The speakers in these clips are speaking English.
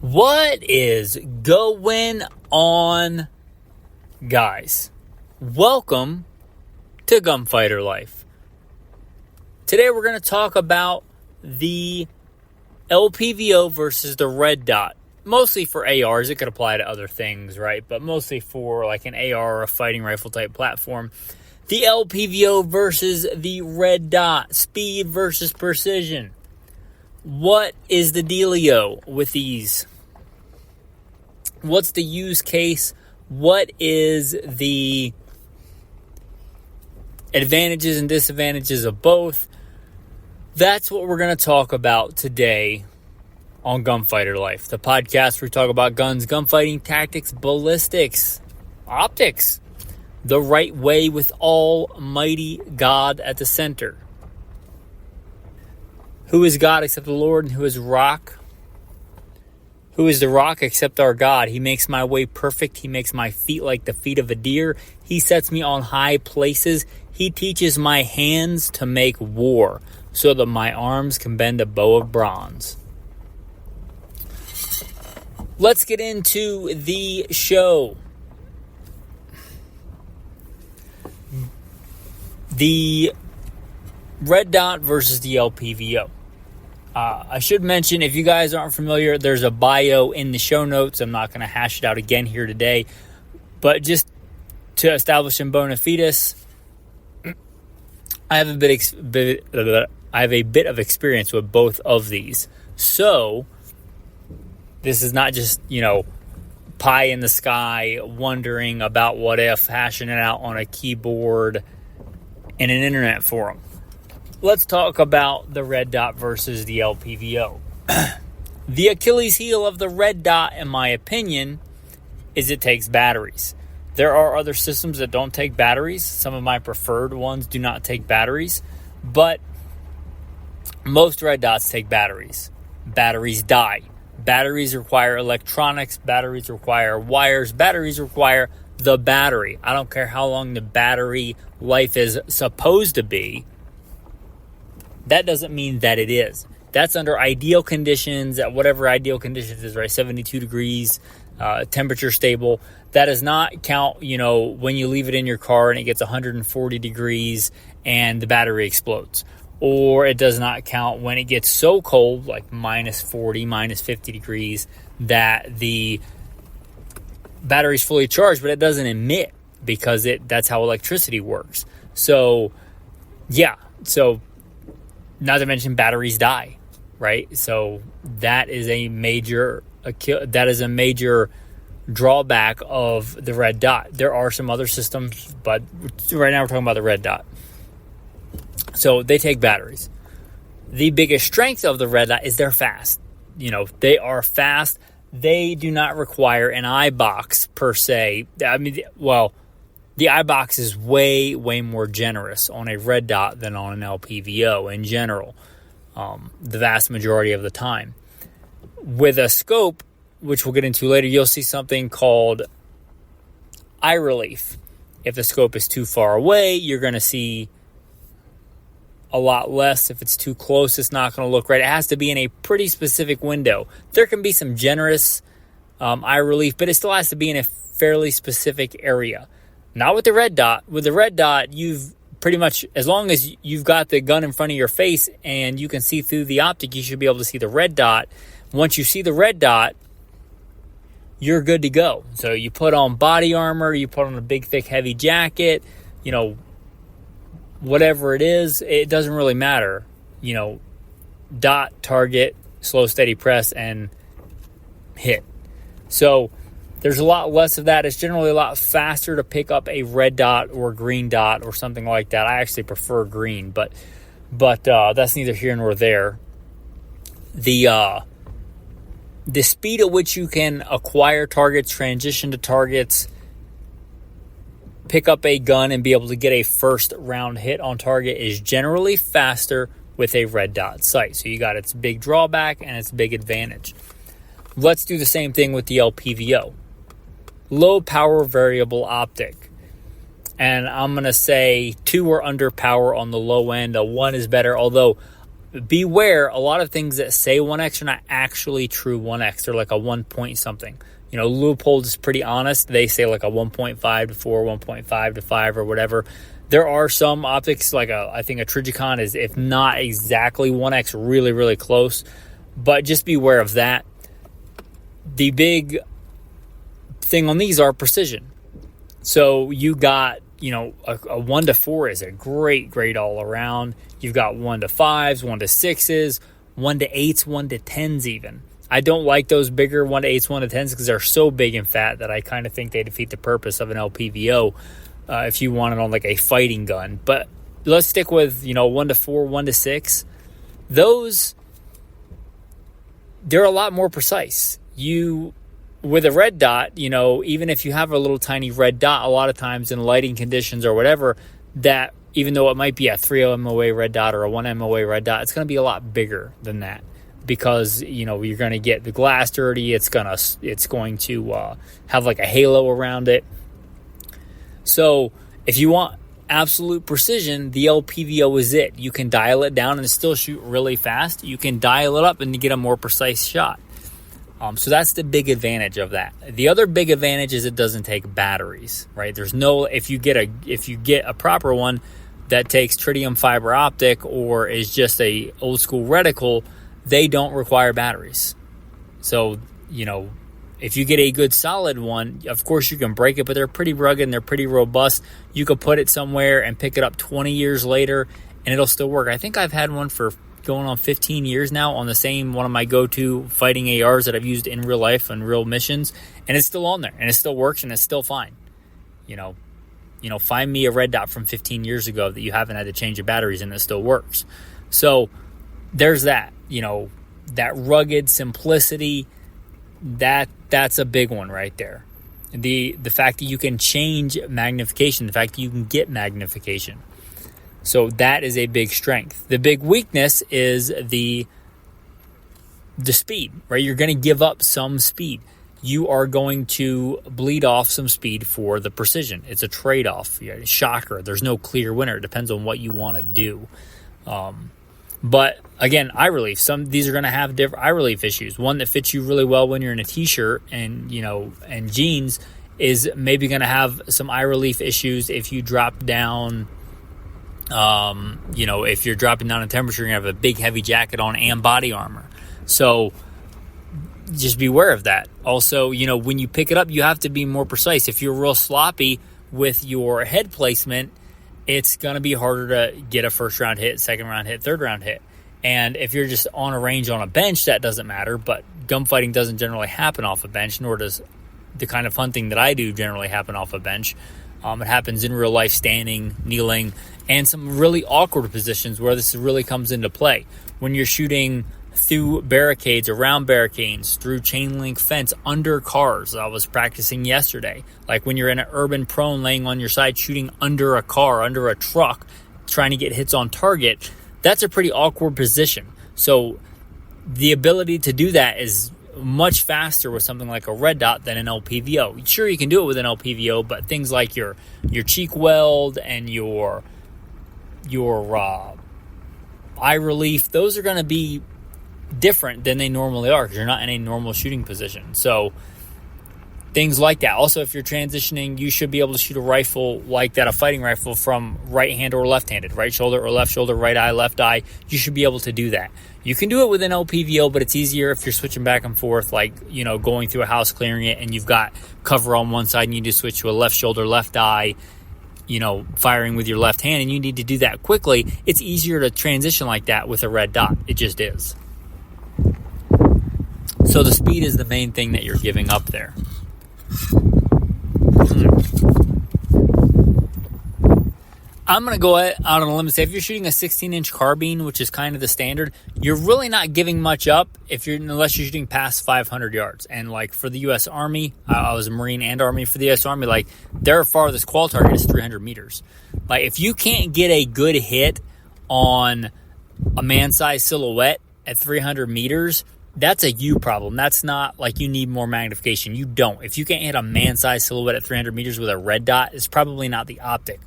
What is going on, guys? Welcome to Gunfighter Life. Today we're going to talk about the Lpvo versus the red dot. Mostly for ARs. It could apply to other things, right? But mostly for like an AR or a fighting rifle type platform. The Lpvo versus the red dot. Speed versus precision. What is the dealio with these? What's the use case? What is the advantages and disadvantages of both? That's what we're going to talk about today on Gunfighter Life, the podcast where we talk about guns, gunfighting, tactics, ballistics, optics, the right way with Almighty God at the center. Who is God except the Lord, and who is rock? Who is the rock except our God? He makes my way perfect. He makes my feet like the feet of a deer. He sets me on high places. He teaches my hands to make war so that my arms can bend a bow of bronze. Let's get into the show. The red dot versus the Lpvo. I should mention, if you guys aren't familiar, there's a bio in the show notes. I'm not going to hash it out again here today. But just to establish in bona fides, I have a bit of experience with both of these. So, this is not just, pie in the sky, wondering about what if, hashing it out on a keyboard in an internet forum. Let's talk about the red dot versus the Lpvo. The Achilles heel of the red dot, in my opinion, is it takes batteries. There are other systems that don't take batteries. Some of my preferred ones do not take batteries. But most red dots take batteries. Batteries die. Batteries require electronics. Batteries require wires. Batteries require the battery. I don't care how long the battery life is supposed to be. That doesn't mean that it is. That's under ideal conditions, at whatever ideal conditions is, right? 72 degrees, temperature stable. That does not count, when you leave it in your car and it gets 140 degrees and the battery explodes. Or it does not count when it gets so cold, like minus 40, minus 50 degrees, that the battery's fully charged, but it doesn't emit because that's how electricity works. So, yeah. So, not to mention batteries die, right? So that is a major drawback of the red dot. There are some other systems, but right now we're talking about the red dot. So they take batteries. The biggest strength of the red dot is they're fast. They are fast. They do not require an eye box per se. The eye box is way, way more generous on a red dot than on an Lpvo in general, the vast majority of the time. With a scope, which we'll get into later, you'll see something called eye relief. If the scope is too far away, you're going to see a lot less. If it's too close, it's not going to look right. It has to be in a pretty specific window. There can be some generous eye relief, but it still has to be in a fairly specific area. Not with the red dot. With the red dot, you've pretty much, as long as you've got the gun in front of your face and you can see through the optic, you should be able to see the red dot. Once you see the red dot, you're good to go. So you put on body armor, you put on a big, thick, heavy jacket, whatever it is, it doesn't really matter. Dot, target, slow, steady press, and hit. So there's a lot less of that. It's generally a lot faster to pick up a red dot or green dot or something like that. I actually prefer green, but that's neither here nor there. The speed at which you can acquire targets, transition to targets, pick up a gun and be able to get a first round hit on target is generally faster with a red dot sight. So you got its big drawback and its big advantage. Let's do the same thing with the Lpvo. Low power variable optic. And I'm going to say 2 or under power on the low end. A 1 is better, although beware, a lot of things that say 1x are not actually true 1x. They're like a 1 point something. Leupold is pretty honest. They say like a 1.5 to 4, 1.5 to 5 or whatever. There are some optics, like I think a Trijicon is, if not exactly 1x, really, really close. But just beware of that. The big thing on these are precision. So you got, a 1 to 4 is a great grade all around. You've got 1 to 5s, 1 to 6s, 1 to 8s, 1 to 10s even. I don't like those bigger 1 to 8s, 1 to 10s because they're so big and fat that I kind of think they defeat the purpose of an LPVO if you want it on like a fighting gun. But let's stick with, 1 to 4, 1 to 6. Those, they're a lot more precise. With a red dot, even if you have a little tiny red dot, a lot of times in lighting conditions or whatever, that even though it might be a 3 MOA red dot or a 1 MOA red dot, it's going to be a lot bigger than that because, you're going to get the glass dirty. It's going to have like a halo around it. So if you want absolute precision, the LPVO is it. You can dial it down and still shoot really fast. You can dial it up and get a more precise shot. So that's the big advantage of that. The other big advantage is it doesn't take batteries, right? There's no, if you get a proper one that takes tritium fiber optic or is just a old school reticle, they don't require batteries. So, if you get a good solid one, of course you can break it, but they're pretty rugged and they're pretty robust. You could put it somewhere and pick it up 20 years later and it'll still work. I think I've had one for going on 15 years now on the same one of my go-to fighting ARs that I've used in real life and real missions, and it's still on there and it still works and it's still fine. Find me a red dot from 15 years ago that you haven't had to change the batteries and it still works. So there's that, that rugged simplicity, that's a big one right there. The fact that you can change magnification, the fact that you can get magnification. So that is a big strength. The big weakness is the speed, right? You're going to give up some speed. You are going to bleed off some speed for the precision. It's a trade-off. Shocker. There's no clear winner. It depends on what you want to do. But again, eye relief. These are going to have different eye relief issues. One that fits you really well when you're in a t-shirt and jeans is maybe going to have some eye relief issues if you drop down. If you're dropping down in temperature, you're going to have a big heavy jacket on and body armor. So just beware of that. Also, when you pick it up, you have to be more precise. If you're real sloppy with your head placement, it's going to be harder to get a first round hit, second round hit, third round hit. And if you're just on a range on a bench, that doesn't matter. But gunfighting doesn't generally happen off a bench, nor does the kind of hunting that I do generally happen off a bench. It happens in real life, standing, kneeling, and some really awkward positions where this really comes into play. When you're shooting through barricades, around barricades, through chain link fence, under cars. I was practicing yesterday. Like when you're in an urban prone laying on your side, shooting under a car, under a truck, trying to get hits on target, that's a pretty awkward position. So the ability to do that is much faster with something like a red dot than an LPVO. Sure, you can do it with an LPVO, but things like your cheek weld and your eye relief, those are going to be different than they normally are because you're not in a normal shooting position. So things like that. Also, if you're transitioning, you should be able to shoot a rifle like that, a fighting rifle, from right hand or left-handed, right shoulder or left shoulder, right eye, left eye. You should be able to do that. You can do it with an LPVO, but it's easier if you're switching back and forth, like, going through a house, clearing it, and you've got cover on one side and you need to switch to a left shoulder, left eye, firing with your left hand, and you need to do that quickly. It's easier to transition like that with a red dot. It just is. So the speed is the main thing that you're giving up there. I'm going to go out on a limb and say if you're shooting a 16-inch carbine, which is kind of the standard, you're really not giving much up unless you're shooting past 500 yards. And like for the U.S. Army, I was a Marine and Army. For the U.S. Army, like their farthest qual target is 300 meters. Like if you can't get a good hit on a man-sized silhouette at 300 meters, that's a you problem. That's not like you need more magnification. You don't. If you can't hit a man-sized silhouette at 300 meters with a red dot, it's probably not the optic.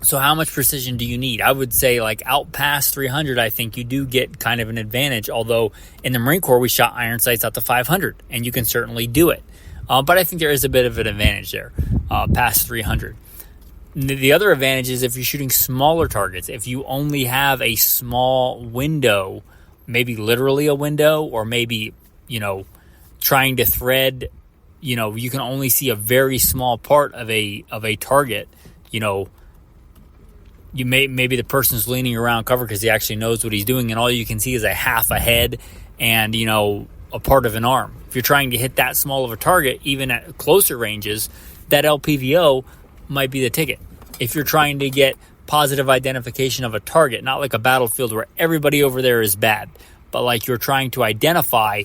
So how much precision do you need? I would say like out past 300, I think you do get kind of an advantage. Although in the Marine Corps, we shot iron sights out to 500, and you can certainly do it. But I think there is a bit of an advantage there past 300. The other advantage is if you're shooting smaller targets, if you only have a small window, maybe literally a window, or maybe, trying to thread, you can only see a very small part of a target, maybe the person's leaning around cover because he actually knows what he's doing, and all you can see is a half a head and, a part of an arm. If you're trying to hit that small of a target, even at closer ranges, that LPVO might be the ticket. If you're trying to get positive identification of a target, not like a battlefield where everybody over there is bad, but like you're trying to identify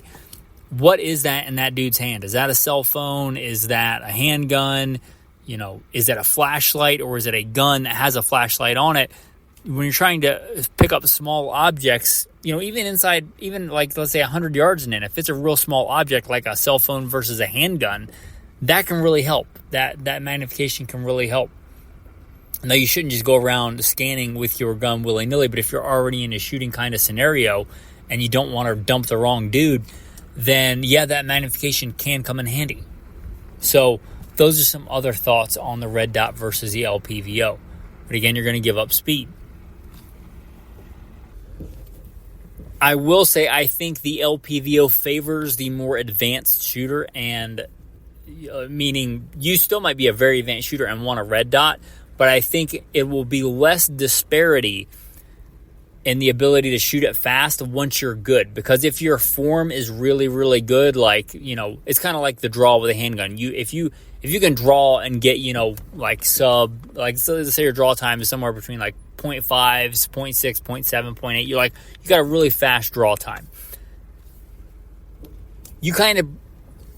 what is that in that dude's hand. Is that a cell phone? Is that a handgun? Is that a flashlight, or is it a gun that has a flashlight on it? When you're trying to pick up small objects, even inside, even like, let's say 100 yards in, if it's a real small object like a cell phone versus a handgun, that can really help. That magnification can really help. Now, you shouldn't just go around scanning with your gun willy-nilly, but if you're already in a shooting kind of scenario and you don't want to dump the wrong dude, then that magnification can come in handy. So those are some other thoughts on the red dot versus the LPVO. But again, you're going to give up speed. I will say I think the LPVO favors the more advanced shooter, and meaning you still might be a very advanced shooter and want a red dot, but I think it will be less disparity in the ability to shoot it fast once you're good. Because if your form is really, really good, like, it's kind of like the draw with a handgun. If you can draw and get, so let's say your draw time is somewhere between like 0.5, 0.6, 0.7, 0.8. You got a really fast draw time. You kind of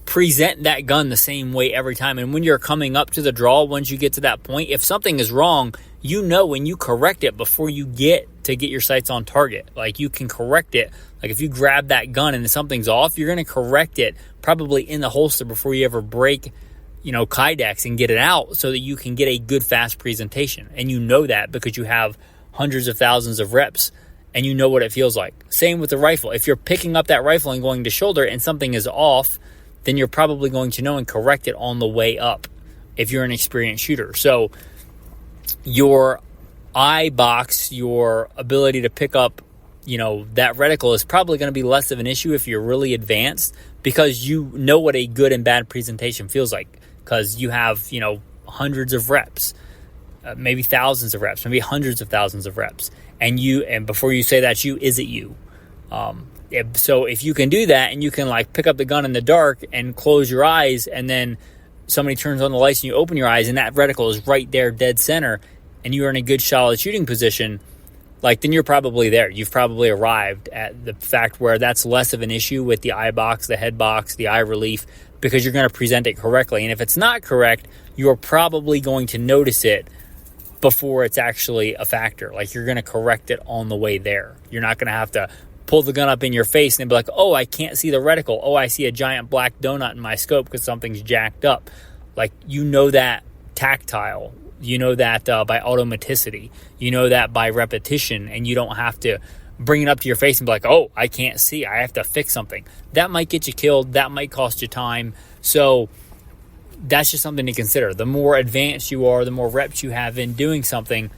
present that gun the same way every time. And when you're coming up to the draw, once you get to that point, if something is wrong, when you correct it before you get your sights on target. Like, you can correct it. Like, if you grab that gun and something's off, you're going to correct it probably in the holster before you ever break, Kydex and get it out, so that you can get a good fast presentation. And that because you have hundreds of thousands of reps and you know what it feels like. Same with the rifle. If you're picking up that rifle and going to shoulder and something is off, then you're probably going to know and correct it on the way up if you're an experienced shooter. So your eye box, your ability to pick up, that reticle is probably going to be less of an issue if you're really advanced, because you know what a good and bad presentation feels like, because you have, hundreds of reps, maybe thousands of reps, maybe hundreds of thousands of reps. And before you say that's you, is it you? So if you can do that, and you can pick up the gun in the dark and close your eyes, and then somebody turns on the lights and you open your eyes and that reticle is right there dead center, and you are in a good solid shooting position, then you're probably there. You've probably arrived at the fact where that's less of an issue with the eye box, the head box, the eye relief, because you're going to present it correctly. And if it's not correct, you're probably going to notice it before it's actually a factor. You're going to correct it on the way there. You're not going to have to pull the gun up in your face and be like, oh, I can't see the reticle. Oh, I see a giant black donut in my scope because something's jacked up. That tactile. That by automaticity. That by repetition, and you don't have to bring it up to your face and be like, oh, I can't see. I have to fix something. That might get you killed. That might cost you time. So that's just something to consider. The more advanced you are, the more reps you have in doing something,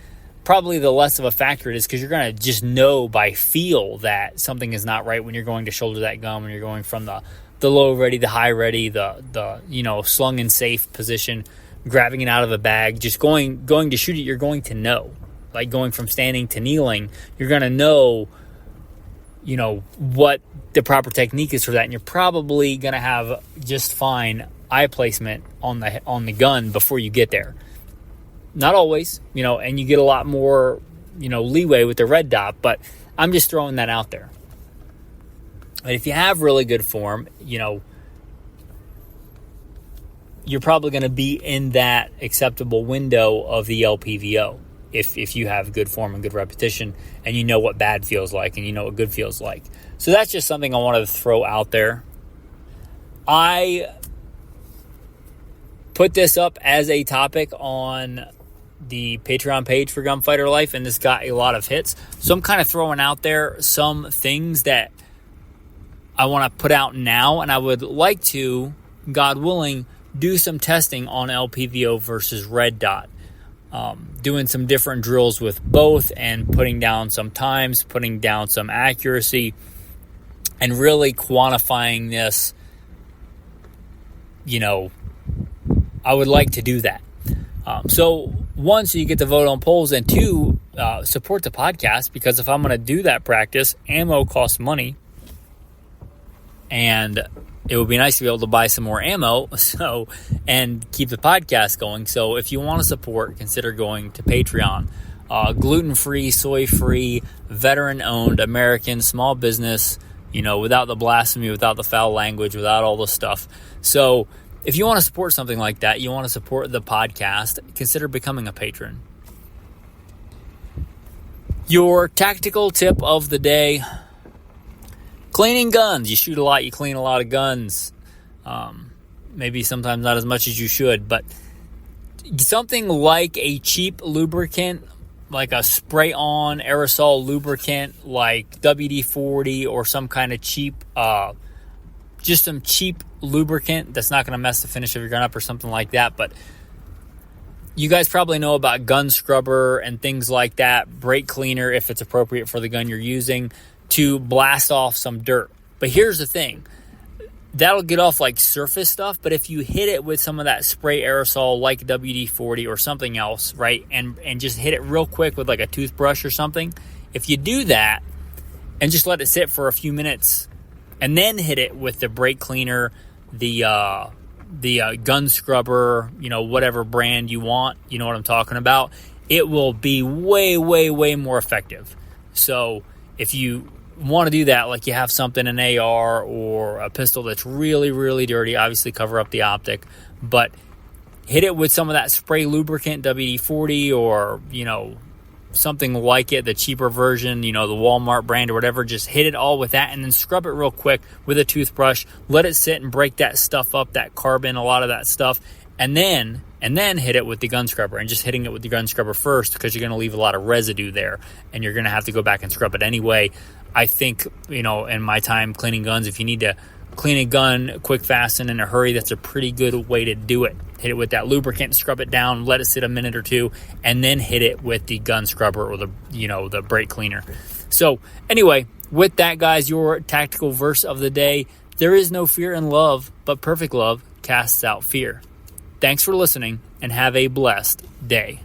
probably the less of a factor it is, because you're going to just know by feel that something is not right when you're going to shoulder that gun, when you're going from the low ready, the high ready, the slung in safe position, grabbing it out of a bag, just going to shoot it. You're going to know, going from standing to kneeling, you're going to know, what the proper technique is for that. And you're probably going to have just fine eye placement on the gun before you get there. Not always, and you get a lot more, leeway with the red dot, but I'm just throwing that out there. But if you have really good form, you're probably going to be in that acceptable window of the LPVO if you have good form and good repetition, and you know what bad feels like and you know what good feels like. So that's just something I wanted to throw out there. I put this up as a topic on the Patreon page for Gunfighter Life, and this got a lot of hits. So I'm kind of throwing out there some things that I want to put out now, and I would like to, God willing, do some testing on Lpvo versus red dot. Doing some different drills with both and putting down some times, putting down some accuracy, and really quantifying this. I would like to do that. So one, so you get to vote on polls, and two, support the podcast, because if I'm going to do that practice, ammo costs money, and it would be nice to be able to buy some more ammo and keep the podcast going. So if you want to support, consider going to Patreon. Gluten-free, soy-free, veteran-owned, American, small business, without the blasphemy, without the foul language, without all the stuff. So if you want to support something like that, you want to support the podcast, consider becoming a patron. Your tactical tip of the day: cleaning guns. You shoot a lot, you clean a lot of guns. Maybe sometimes not as much as you should, but something like a cheap lubricant, like a spray-on aerosol lubricant like WD-40, or some kind of cheap, just some cheap lubricant that's not going to mess the finish of your gun up or something like that. But you guys probably know about gun scrubber and things like that, brake cleaner if it's appropriate for the gun you're using, to blast off some dirt. But here's the thing. That'll get off like surface stuff, but if you hit it with some of that spray aerosol like WD-40 or something else, right, and just hit it real quick with like a toothbrush or something, if you do that and just let it sit for a few minutes and then hit it with the brake cleaner, the gun scrubber, whatever brand you want, you know what I'm talking about, it will be way, way, way more effective. So if you want to do that, like you have something, an AR or a pistol that's really, really dirty, obviously cover up the optic, but hit it with some of that spray lubricant, WD-40, or, something like it, the cheaper version, the Walmart brand or whatever. Just hit it all with that and then scrub it real quick with a toothbrush. Let it sit and break that stuff up, that carbon, a lot of that stuff, and then hit it with the gun scrubber. And just hitting it with the gun scrubber first, because you're going to leave a lot of residue there, and you're going to have to go back and scrub it anyway. I think, in my time cleaning guns, if you need to clean a gun quick, fast, and in a hurry, that's a pretty good way to do it. Hit it with that lubricant, scrub it down, let it sit a minute or two, and then hit it with the gun scrubber or the brake cleaner. So anyway, with that, guys, your tactical verse of the day: there is no fear in love, but perfect love casts out fear. Thanks for listening, and have a blessed day.